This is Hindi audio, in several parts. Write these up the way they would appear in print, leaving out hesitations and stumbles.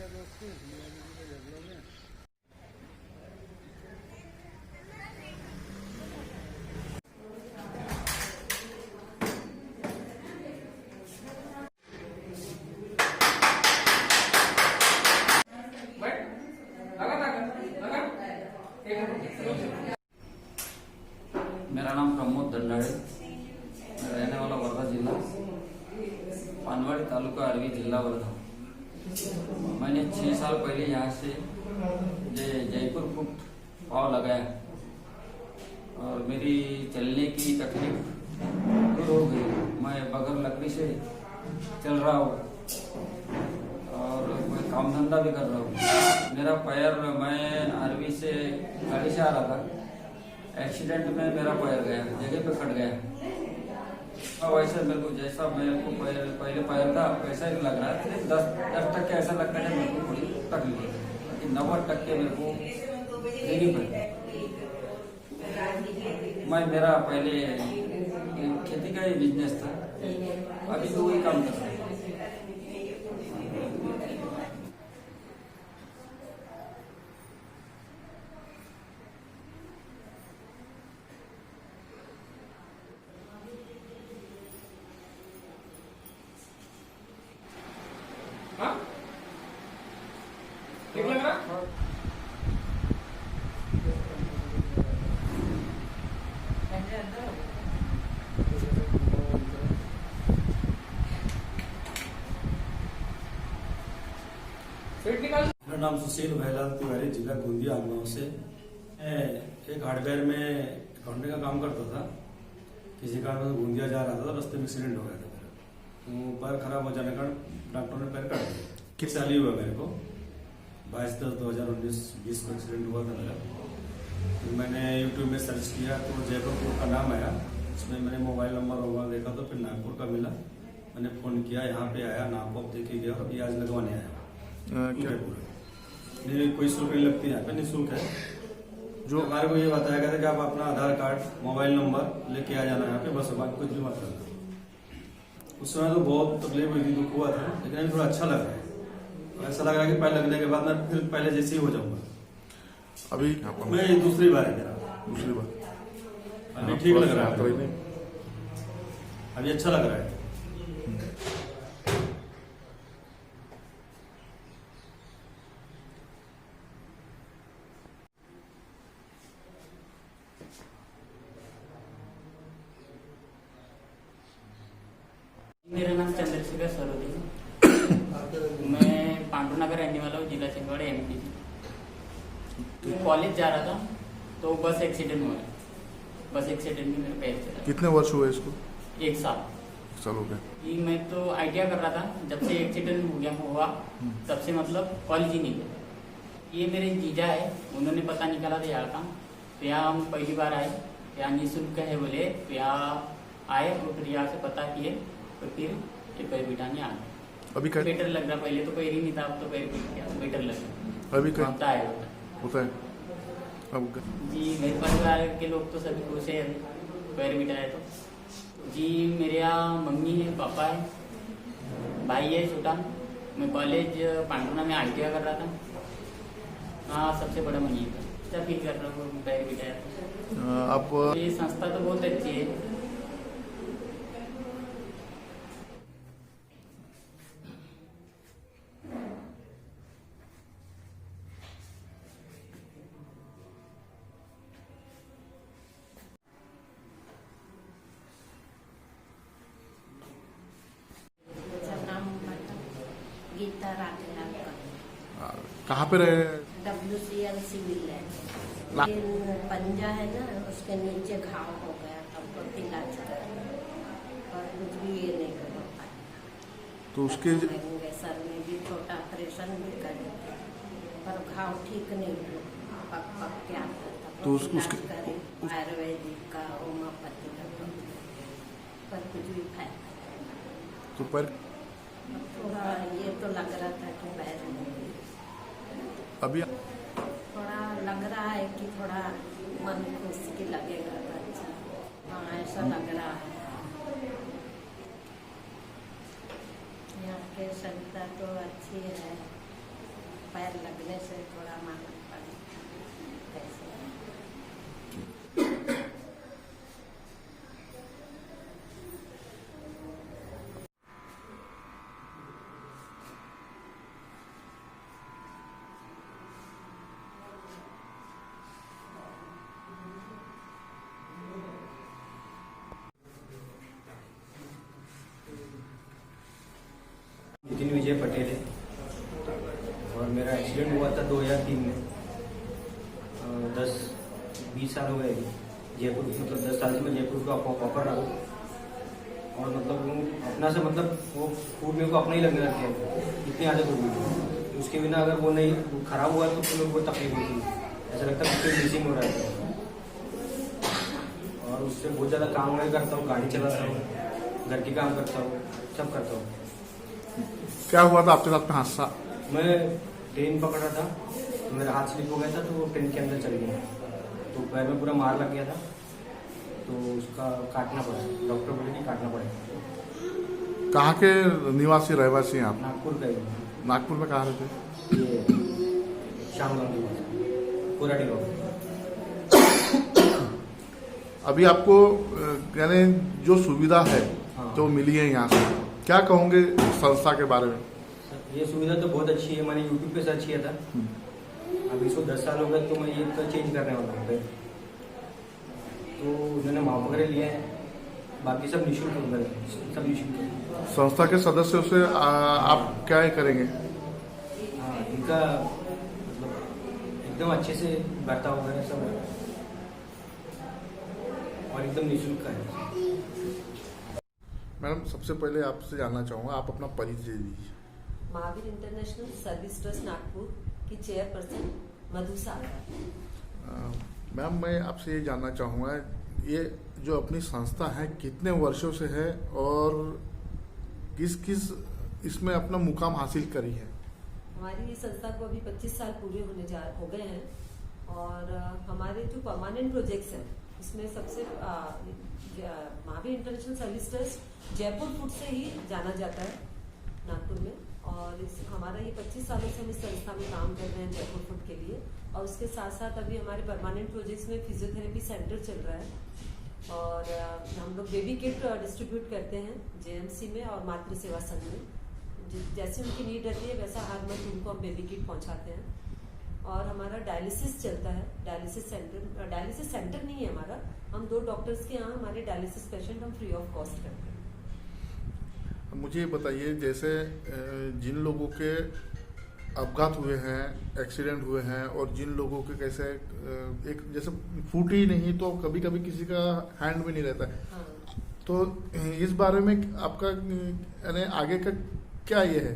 मेरा नाम प्रमोद दंडाड़े, रहने वाला वर्धा जिला, पानवाड़ी तालुका, अरवी जिला वर्धा। मैंने 6 साल पहले यहाँ से जयपुर फुट पाव लगाया और मेरी चलने की तकलीफ दूर हो गई। मैं बगैर लकड़ी से चल रहा हूँ और मैं काम धंधा भी कर रहा हूँ। मेरा पैर, मैं अरवी से गाड़ी से आ रहा था, एक्सीडेंट में मेरा पैर गया, जगह पे कट गया। और वैसे मेरे को जैसा मेरे को पहले पैर था वैसा ही लग रहा है। सिर्फ 10% ऐसा लगता है मेरे को थोड़ी तकलीफ है, लेकिन 90% मेरे को रिलीफ है। मेरा पहले खेती का ही बिजनेस था, अभी तो वही काम कर रहा हूँ। ठीक लग रहा? मेरा नाम सुशील भैलाल तिवारी, जिला गोंदिया गाँव से। एक हार्डवेयर में अकाउंटिंग का काम करता था। किसी कारण गोंदिया जा रहा था, रास्ते में एक्सीडेंट हो गया था मेरा। तो पैर खराब हो जाने का डॉक्टर ने पैर काट दिया। किस साल ही हुआ मेरे को, 22/10/2019 को एक्सीडेंट हुआ था मेरा। तो मैंने यूट्यूब में सर्च किया तो जयपुर का नाम आया। उसमें मैंने मोबाइल नंबर वगैरह देखा तो फिर नागपुर का मिला। मैंने फोन किया, यहाँ पे आया, नाप वाप देखे गया और अभी आज लगवाने आया। नहीं, कोई शुल्क नहीं लगती, यहाँ पे निःशुल्क है। जो हमारे को ये बताया गया था कि आप अपना आधार कार्ड, मोबाइल नंबर लेके आ जाना यहाँ पे, बस बाकी कुछ भी मत करना। उस समय तो बहुत तकलीफ हुई थी, दुख हुआ था, लेकिन अभी थोड़ा अच्छा लग रहा है। ऐसा लग रहा है कि पैर लगने के बाद मैं फिर पहले जैसे ही हो जाऊंगा। अभी मैं दूसरी बार है मेरा, दूसरी बार अभी ठीक लग रहा है, अभी अच्छा लग रहा है। मेरा नाम चंद्रशेखर सरोदे है। मैं पांडुनगर रहने वाला हूँ, जिला छिंदवाड़ा, MP। कॉलेज जा रहा था तो बस एक्सीडेंट हुआ। बस एक्सीडेंट में मेरा पैर चला। कितने वर्ष हुए इसको? 1 साल। 1 साल हो गया। मैं तो ITI कर रहा था, जब से एक्सीडेंट हो गया हुआ तब से मतलब कॉलेज ही नहीं गया। ये मेरे जीजा है, उन्होंने पता निकाला था यहाँ का। तो यहाँ हम पहली बार आए, यहाँ निःशुल्क है बोले, तो यहाँ आए और फिर यहाँ से पता किए तो फिर ये पैर बिठाने आ गए। अभी बेटर लग रहा, पहले तो पैर ही नहीं था, अब तो पैर बिठ गया, बेटर लग रहा। अभी होता है अब जी। मेरे परिवार के लोग तो सभी खुश है, पैर बिठाए तो। जी मेरे यहाँ मम्मी है, पापा है, भाई है छोटा। मैं कॉलेज पांडुना में ITI कर रहा था। हाँ, सबसे बड़ा मैं ये था, अच्छा फील कर रहा हूँ पैर बिठाया। आप ये संस्था तो बहुत अच्छी है। गीता राधेलाल का। कहाँ पे रहे? WCL सिविल है। ये पंजा है ना, उसके नीचे घाव हो गया, तब इलाज कर और कुछ भी ये नहीं कर पाए। तो उसके सर में भी छोटा ऑपरेशन भी करे, पर घाव ठीक नहीं हुआ, पक के आता था। तो आयुर्वेदिक का, होम्योपैथी का, पर कुछ भी फायदा। तो पर थोड़ा ये तो लग रहा था कि पैर अभी थोड़ा लग रहा है कि थोड़ा मन खुश की लगेगा तो अच्छा। हाँ, ऐसा लग रहा है। यहाँ के संस्था तो अच्छी है, पैर लगने से थोड़ा मालूम पड़ा कैसे। नितिन विजय पटेल है और मेरा एक्सीडेंट हुआ था 2003 में। 10-20 साल हो गए अभी। जयपुर मतलब 10 साल से मैं जयपुर का पॉपर रहा हूँ और मतलब वो अपना से मतलब वो फूड मेरे को अपना ही लगने लग गया, इतनी आदत हो गई। उसके बिना अगर वो नहीं खराब हुआ तो फिर मेरे को तकलीफ होती है, ऐसा लगता है कुछ मिसिंग हो रहा है। और उससे बहुत ज़्यादा काम वगैरह करता हूँ, गाड़ी चलाता हूँ, घर के काम करता हूँ, सब करता हूँ। क्या हुआ था आपके साथ में हादसा? मैं ट्रेन पकड़ा था तो मेरा हाथ स्लिप हो गया था, तो वो ट्रेन के अंदर चल गया, तो पैर में पूरा मार लग गया था, तो उसका काटना पड़ा। डॉक्टर बोले कि काटना पड़ेगा। कहाँ के निवासी रहवासी हैं आप? नागपुर गए, नागपुर में कहाँ रहते? ये शामगंज के पास कोराडी रोड। अभी आपको यानी जो सुविधा है हाँ। जो मिली है यहाँ से, क्या कहोगे संस्था के बारे में? ये सुविधा तो बहुत अच्छी है, मैंने यूट्यूब पे सर्च किया था। अभी इसको 10 साल हो गए, तो मैं ये तो चेंज करने वाला हूँ। तो उन्होंने माप वगैरह लिए हैं, बाकी सब निःशुल्क होंगे, सब निःशुल्क। संस्था के सदस्यों से आप क्या करेंगे? हाँ, इनका मतलब एकदम अच्छे से बर्ताव वगैरह सब है और एकदम निःशुल्क है। मैडम, सबसे पहले आपसे जानना चाहूँगा, आप अपना परिचय दीजिए। Mahavir International Service Trust Nagpur की चेयरपर्सन मधु सागर। मैम, मैं आपसे ये जानना चाहूँगा, ये जो अपनी संस्था है कितने वर्षों से है और किस किस इसमें अपना मुकाम हासिल करी है? हमारी ये संस्था को अभी 25 साल पूरे हो गए हैं और हमारे जो परमानेंट प्रोजेक्ट्स हैं उसमें सबसे Mahavir International Service trust Jaipur food से ही जाना जाता है नागपुर में। और हमारा ये 25 सालों से हम इस संस्था में काम कर रहे हैं जयपुर फूड के लिए। और उसके साथ साथ अभी हमारे परमानेंट प्रोजेक्ट्स में फिजियोथेरेपी सेंटर चल रहा है और हम लोग बेबी किट डिस्ट्रीब्यूट करते हैं जेएमसी में और मातृ सेवा संघ में। जैसे उनकी नीड रहती है वैसा हर मंथ उनको हम बेबी किट पहुंचाते हैं। और हमारा डायलिसिस चलता है, डायलिसिस सेंटर नहीं है हमारा, हम 2 डॉक्टर्स के यहाँ हमारे डायलिसिस पेशेंट हम फ्री ऑफ कॉस्ट करते हैं। मुझे ये बताइए, जैसे जिन लोगों के अपघात हुए हैं, एक्सीडेंट हुए हैं और जिन लोगों के कैसे एक जैसे फूट ही नहीं तो कभी कभी किसी का हैंड भी नहीं रहता है। हाँ। तो इस बारे में आपका यानी आगे का क्या ये है?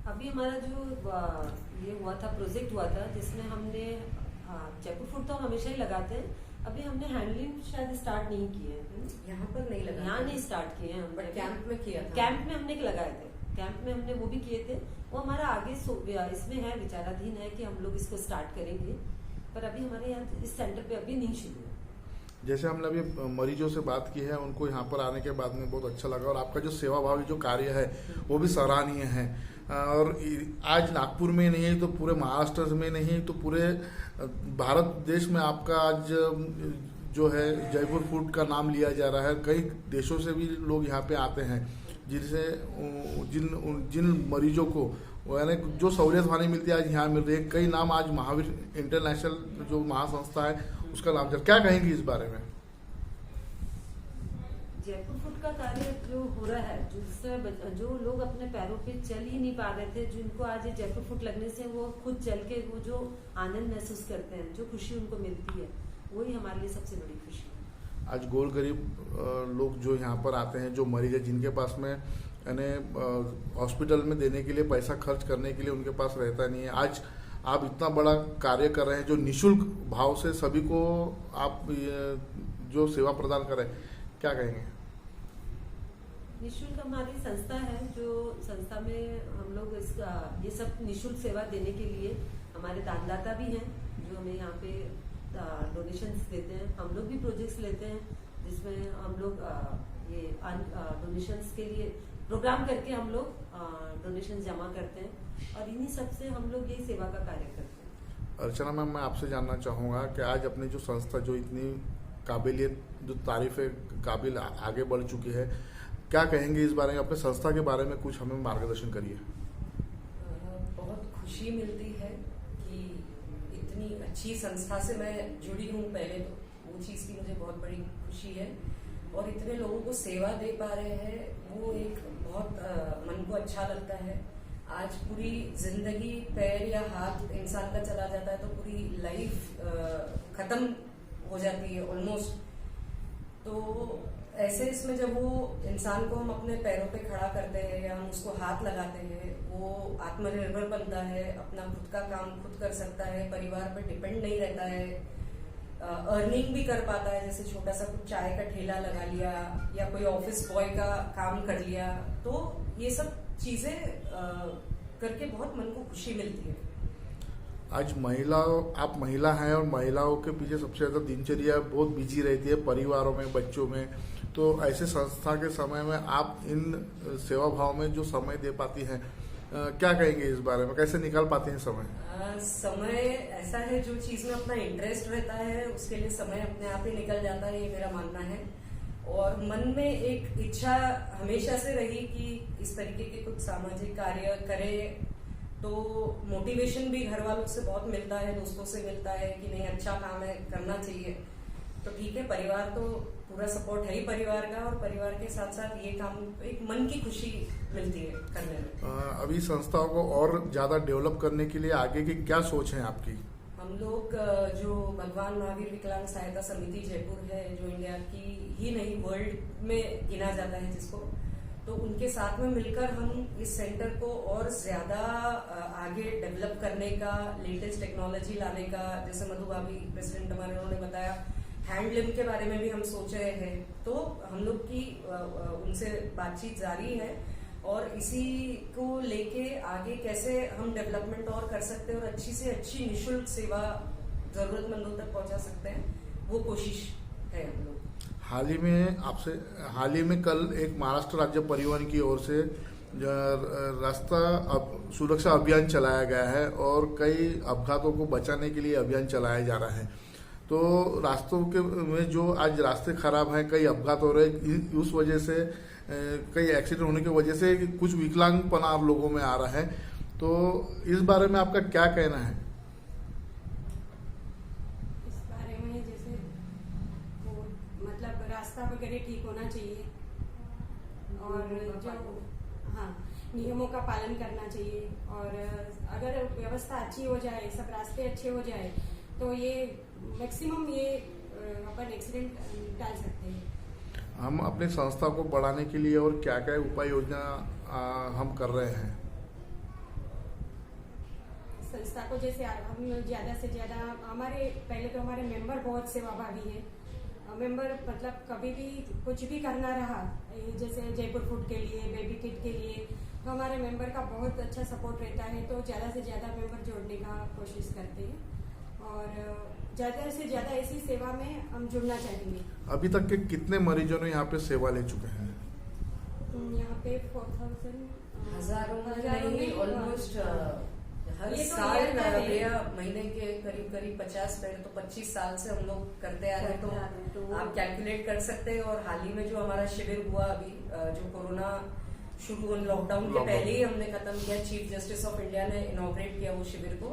अभी हमारा जो ये हुआ था, प्रोजेक्ट हुआ था जिसमें हमने जयपुर फूड तो हम हमेशा ही लगाते हैं, अभी हमने हैंडलिंग शायद स्टार्ट नहीं किए हैं। यहाँ पर नहीं लगा, यहाँ नहीं स्टार्ट किए हैं, बट कैंप में किया था। कैंप में हमने लगाए थे, कैंप में हमने वो भी किए थे। वो हमारा आगे इसमें है, विचाराधीन है कि हम लोग इसको स्टार्ट करेंगे, पर अभी हमारे यहाँ इस सेंटर पे अभी नहीं शुरू है। जैसे हमने अभी मरीजों से बात की है, उनको यहाँ पर आने के बाद में बहुत अच्छा लगा और आपका जो सेवाभावी जो कार्य है वो भी सराहनीय है। और आज नागपुर में नहीं तो पूरे महाराष्ट्र में नहीं तो पूरे भारत देश में आपका आज जो है जयपुर फूड का नाम लिया जा रहा है। कई देशों से भी लोग यहाँ पे आते हैं, जिनसे जिन मरीजों को यानी जो सहूलियत वहाँ नहीं मिलती आज यहाँ मिल रही है। कई नाम आज महावीर इंटरनेशनल जो महासंस्था है उसका नाम चल, क्या कहेंगी इस बारे में? जयपुर फूड का कार्य जो हो रहा है, जो लोग अपने पैरों पे चल ही नहीं पा रहे थे, जिनको आज ये जयपुर फूड लगने से वो खुद चल के वो जो आनंद महसूस करते हैं, जो खुशी उनको मिलती है, वही हमारे लिए सबसे बड़ी खुशी है। आज गोर गरीब लोग जो यहाँ पर आते हैं, जो मरीज है, जिनके पास में यानी हॉस्पिटल में देने के लिए पैसा खर्च करने के लिए उनके पास रहता नहीं है, आज आप इतना बड़ा कार्य कर रहे हैं जो निःशुल्क भाव से सभी को आप जो सेवा प्रदान कर रहे हैं, क्या कहेंगे? निःशुल्क हमारी संस्था है, जो संस्था में हम लोग ये सब निःशुल्क सेवा देने के लिए हमारे दानदाता भी हैं जो हमें यहाँ पे डोनेशंस देते हैं। हम लोग भी प्रोजेक्ट्स लेते हैं जिसमें हम लोग ये डोनेशंस के लिए प्रोग्राम करके हम लोग डोनेशन जमा करते हैं और इन्हीं सब से हम लोग ये सेवा का कार्य करते हैं। अर्चना मैम, मैं आपसे जानना चाहूँगा कि आज अपनी जो संस्था जो इतनी काबिलियत, जो तारीफ काबिल आगे बढ़ चुकी है, क्या कहेंगे इस बारे में? अपने संस्था के बारे में कुछ हमें मार्गदर्शन करिए। बहुत खुशी मिलती है कि इतनी अच्छी संस्था से मैं जुड़ी हूँ। पहले तो वो चीज़ की मुझे बहुत बड़ी खुशी है और इतने लोगों को सेवा दे पा रहे हैं, वो एक बहुत मन को अच्छा लगता है। आज पूरी जिंदगी पैर या हाथ इंसान का चला जाता है तो पूरी लाइफ खत्म हो जाती है ऑलमोस्ट। तो ऐसे इसमें जब वो इंसान को हम अपने पैरों पे खड़ा करते हैं या हम उसको हाथ लगाते हैं, वो आत्मनिर्भर बनता है, अपना खुद का काम खुद कर सकता है, परिवार पे डिपेंड नहीं रहता है, अर्निंग भी कर पाता है। जैसे छोटा सा कुछ चाय का ठेला लगा लिया या कोई ऑफिस बॉय का काम कर लिया, तो ये सब चीजें करके बहुत मन को खुशी मिलती है। आज आप महिला हैं और महिलाओं के पीछे सबसे ज्यादा दिनचर्या बहुत बिजी रहती है, परिवारों में, बच्चों में। तो ऐसे संस्था के समय में आप इन सेवा भाव में जो समय दे पाती हैं, क्या कहेंगे इस बारे में? कैसे निकाल पाती हैं समय? समय ऐसा है, जो चीज में अपना इंटरेस्ट रहता है उसके लिए समय अपने आप ही निकल जाता है, ये मेरा मानना है। और मन में एक इच्छा हमेशा से रही कि इस तरीके के कुछ सामाजिक कार्य करें, तो मोटिवेशन भी घर वालों से बहुत मिलता है, दोस्तों से मिलता है कि नहीं अच्छा काम है, करना चाहिए। तो ठीक है, परिवार तो पूरा सपोर्ट है ही परिवार का, और परिवार के साथ साथ ये काम एक मन की खुशी मिलती है करने में। अभी संस्थाओं को और ज्यादा डेवलप करने के लिए आगे की क्या सोच है आपकी? हम लोग जो भगवान महावीर विकलांग सहायता समिति जयपुर है, जो इंडिया की ही नहीं वर्ल्ड में गिना जाता है जिसको, तो उनके साथ में मिलकर हम इस सेंटर को और ज्यादा आगे डेवलप करने का, लेटेस्ट टेक्नोलॉजी लाने का, जैसे मधु भाभी प्रेसिडेंट हमारे उन्होंने बताया, हैंडलूम के बारे में भी हम सोच रहे हैं। तो हम लोग की उनसे बातचीत जारी है और इसी को लेके आगे कैसे हम डेवलपमेंट और कर सकते हैं और अच्छी से अच्छी निःशुल्क सेवा जरूरतमंदों तक पहुंचा सकते हैं, वो कोशिश है हम लोग। हाल ही में कल एक महाराष्ट्र राज्य परिवहन की ओर से रास्ता सुरक्षा अभियान चलाया गया है और कई अपघातों को बचाने के लिए अभियान चलाया जा रहा है। तो रास्तों के में जो आज रास्ते खराब हैं, कई अपघात हो रहे हैं, उस वजह से कई एक्सीडेंट होने की वजह से कुछ विकलांगपना लोगों में आ रहा है। तो इस बारे में आपका क्या कहना है? इस बारे में जैसे वो मतलब रास्ता वगैरह ठीक होना चाहिए और जो नियमों का पालन करना चाहिए, और अगर व्यवस्था अच्छी हो जाए, सब रास्ते अच्छे हो जाए, तो ये मैक्सिमम ये अपन एक्सीडेंट टाल सकते हैं। हम अपनी संस्था को बढ़ाने के लिए और क्या क्या उपाय योजना हम कर रहे हैं? संस्था को जैसे हम ज्यादा से ज्यादा पहले तो हमारे मेंबर बहुत सेवाभावी है। मेंबर मतलब कभी भी कुछ भी करना रहा, जैसे जयपुर फूड के लिए, बेबी किट के लिए, तो हमारे मेंबर का बहुत अच्छा सपोर्ट रहता है। तो ज्यादा से ज्यादा मेंबर जोड़ने का कोशिश करते हैं और ज्यादा से ज्यादा ऐसी सेवा में हम जुड़ना चाहेंगे। अभी तक के कितने मरीजों ने यहाँ पे सेवा ले चुके हैं? यहाँ पे 4000 हजारों में ऑलमोस्ट हर ये तो साल year महीने के करीब 50 पेड़, तो 25 साल से हम लोग करते आ रहे हैं। तो आप कैलकुलेट कर सकते हैं। और हाल ही में जो हमारा शिविर हुआ अभी, जो कोरोना शुरू लॉकडाउन के पहले ही हमने खत्म किया, चीफ जस्टिस ऑफ इंडिया ने इनॉग्रेट किया वो शिविर को,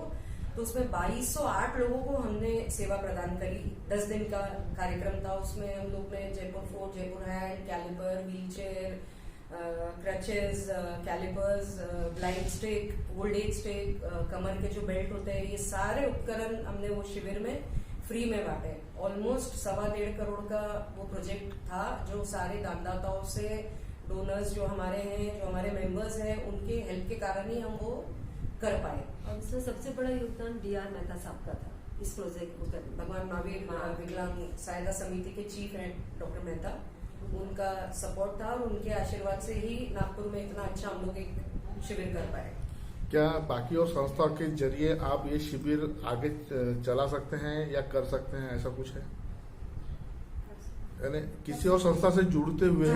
तो उसमें 2208 लोगों को हमने सेवा प्रदान करी। 10 दिन का कार्यक्रम था। उसमें हम लोग ने Jaipur foot, Jaipur hand, caliper, wheelchair, crutches, calipers, blind stick, old age stick, कमर के जो बेल्ट होते हैं, ये सारे उपकरण हमने वो शिविर में फ्री में बांटे। ऑलमोस्ट 1.25 करोड़ का वो प्रोजेक्ट था, जो सारे दानदाताओं से, डोनर्स जो हमारे हैं, जो हमारे मेंबर्स हैं, उनके हेल्प के कारण ही हम वो कर पाए। और इसमें सबसे बड़ा योगदान DR मेहता साहब का था इस प्रोजेक्ट को करने। भगवान महावीर विकलांग सहायता समिति के चीफ हैं डॉक्टर मेहता, उनका सपोर्ट था और उनके आशीर्वाद से ही नागपुर में इतना अच्छा हम लोग एक शिविर कर पाए। क्या बाकी और संस्था के जरिए आप ये शिविर आगे चला सकते हैं या कर सकते हैं, ऐसा कुछ है? यानी किसी और संस्था से जुड़ते हुए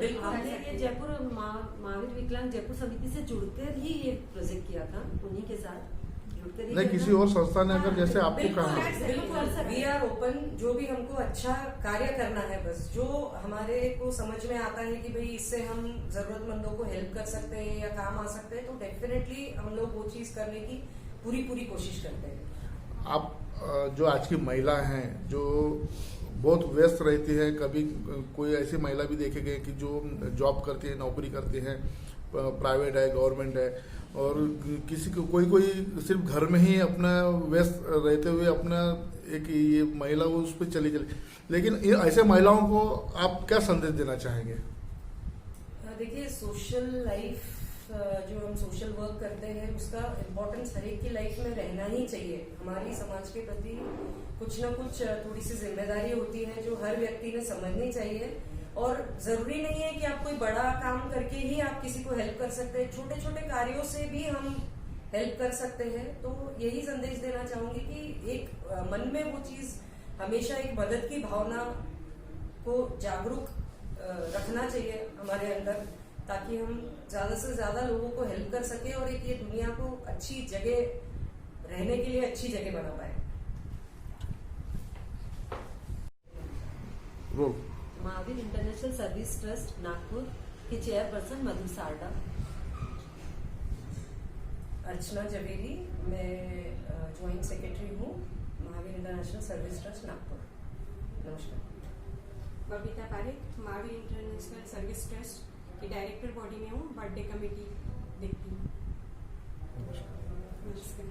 बिल्कुल। हमने ये जयपुर महावीर विकलांग जयपुर समिति से जुड़कर ही ये प्रोजेक्ट किया था, उन्हीं के साथ जुड़कर ही नहीं, किया किसी था। और संस्था ने अगर जैसे आपको कहा बिल्कुल वी आर ओपन, जो भी हमको अच्छा कार्य करना है, बस जो हमारे को समझ में आता है कि भाई इससे हम जरूरतमंदों को हेल्प कर सकते हैं या काम आ सकते हैं, तो डेफिनेटली हम लोग वो चीज करने की पूरी कोशिश करते हैं। आप जो आज की महिला हैं जो बहुत व्यस्त रहती है, कभी कोई ऐसी महिला भी देखे गए कि जो जॉब करती है, नौकरी करती है, प्राइवेट है, गवर्नमेंट है, और किसी को कोई सिर्फ घर में ही अपना व्यस्त रहते हुए अपना एक ये महिला वो उस पर चली, लेकिन ऐसे महिलाओं को आप क्या संदेश देना चाहेंगे? देखिए, सोशल लाइफ जो हम सोशल वर्क करते हैं उसका इम्पोर्टेंस हर एक की लाइफ में रहना ही चाहिए। हमारी समाज के प्रति कुछ ना कुछ थोड़ी सी जिम्मेदारी होती है जो हर व्यक्ति ने समझनी चाहिए, और जरूरी नहीं है कि आप कोई बड़ा काम करके ही आप किसी को हेल्प कर सकते हैं, छोटे छोटे कार्यों से भी हम हेल्प कर सकते हैं। तो यही संदेश देना चाहूंगी कि एक मन में वो चीज हमेशा एक मदद की भावना को जागरूक रखना चाहिए हमारे अंदर, ताकि हम ज्यादा से ज्यादा लोगों को हेल्प कर सके और एक ये दुनिया को अच्छी जगह रहने के लिए अच्छी जगह बना पाए। Mahavir International Service Trust Nagpur के चेयरपर्सन मधु सारडा। अर्चना जवेरी, मैं ज्वाइंट सेक्रेटरी हूँ Mahavir International Service Trust Nagpur. नमस्कार। Babita Parekh, Mahavir International Service Trust की डायरेक्टर बॉडी में हूँ, बर्थडे कमेटी देखती हूँ। नमस्कार।